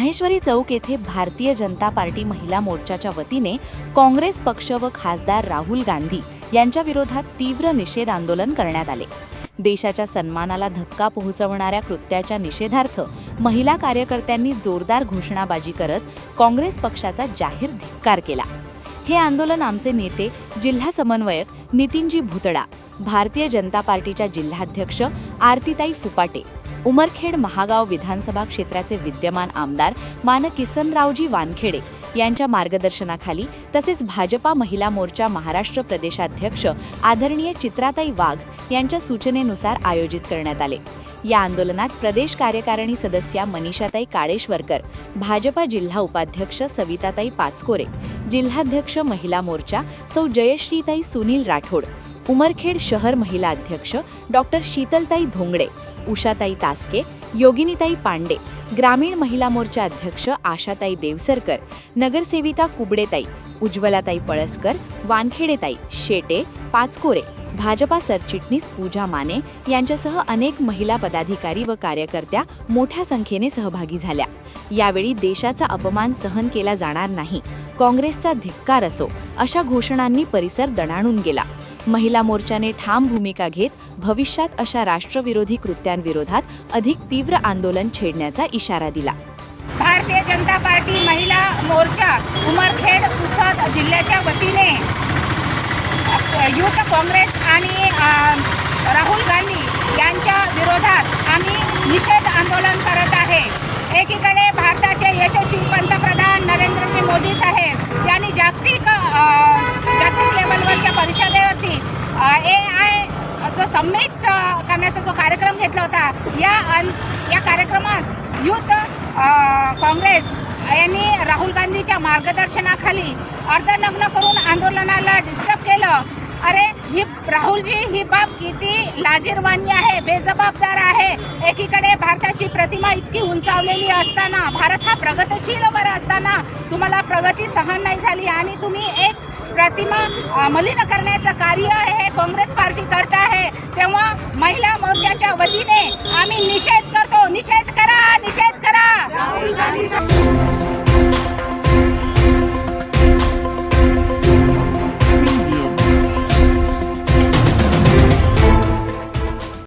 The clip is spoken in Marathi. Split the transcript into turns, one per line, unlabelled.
माहेश्वरी चौक येथे भारतीय जनता पार्टी महिला मोर्चाच्या वतीने काँग्रेस पक्ष व खासदार राहुल गांधी यांच्या विरोधात तीव्र निषेध आंदोलन करण्यात आले। देशाच्या सन्मानाला धक्का पोहोचवणाऱ्या कृत्याच्या निषेधार्थ महिला कार्यकर्त्यांनी जोरदार घोषणाबाजी करत काँग्रेस पक्षाचा जाहीर धिक्कार केला। हे आंदोलन आमचे नेते जिल्हा समन्वयक नितीनजी भुतडा, भारतीय जनता पार्टीच्या जिल्हाध्यक्ष आरतीताई फुपाटे, उमरखेड महागाव विधानसभा क्षेत्राचे विद्यमान आमदार मान किसनरावजी वानखेडे यांच्या मार्गदर्शनाखाली तसेच भाजपा महिला मोर्चा महाराष्ट्र प्रदेशाध्यक्ष आदरणीय चित्राताई वाघ यांच्या सूचनेनुसार आयोजित करण्यात आले। या आंदोलनात प्रदेश कार्यकारिणी सदस्या मनीषाताई काळेश्वरकर, भाजपा जिल्हा उपाध्यक्ष सविताताई पाचकोरे, जिल्हाध्यक्ष महिला मोर्चा सौ जयश्रीताई सुनील राठोड, उमरखेड शहर महिला अध्यक्ष डॉक्टर शीतलताई धोंगडे, उषाताई तास्के, योगिनीताई पांडे, ग्रामीण महिला मोर्चा अध्यक्ष आशाताई देवसरकर, नगरसेविका कुबडेताई, उज्ज्वलाताई पळसकर, वानखेडेताई, शेटे, पाचकोरे, भाजपा सरचिटणीस पूजा माने यांच्यासह अनेक महिला पदाधिकारी व कार्यकर्त्या मोठ्या संख्येने सहभागी झाल्या। यावेळी देशाचा अपमान सहन केला जाणार नाही, काँग्रेसचा धिक्कार असो अशा घोषणांनी परिसर दणाणून गेला। महिला मोर्चाने ठाम भूमिका घेत भविष्यात अशा राष्ट्रविरोधी कृत्यांविरोधात अधिक तीव्र आंदोलन छेडण्याचा इशारा दिला।
भारतीय जनता पार्टी महिला मोर्चा उमरखेड पुसद जिल्ह्याच्या वतीने युथ काँग्रेस आणि राहुल गांधी यांच्या विरोधात आम्ही निषेध आंदोलन करत आहे। एकीकडे भारताचे यशस्वी पंतप्रधान नरेंद्रजी मोदी साहेब यांनी जागतिक लेवलवरच्या परिषदेवरती AI जो समिट करण्याचा जो कार्यक्रम घेतला होता, या कार्यक्रमात युथ काँग्रेस यांनी राहुल गांधीच्या मार्गदर्शनाखाली अर्धनग्न करून आंदोलनाला डिस्टर्ब केलं। अरे राहुलजी, ही बाब किती लाजिरवाणी आहे, बेजबाबदार आहे। एकीकडे भारताची प्रतिमा इतकी उंचावलेली असताना, भारत हा प्रगतशील वर असताना तुम्हाला प्रगती सहन नाही झाली आणि तुम्ही एक प्रतिमा मलिन करण्याचं कार्य हे काँग्रेस पार्टी करत आहे। तेव्हा महिला मोर्चाच्या वतीने आम्ही निषेध करतो। निषेध करा, निषेध करा।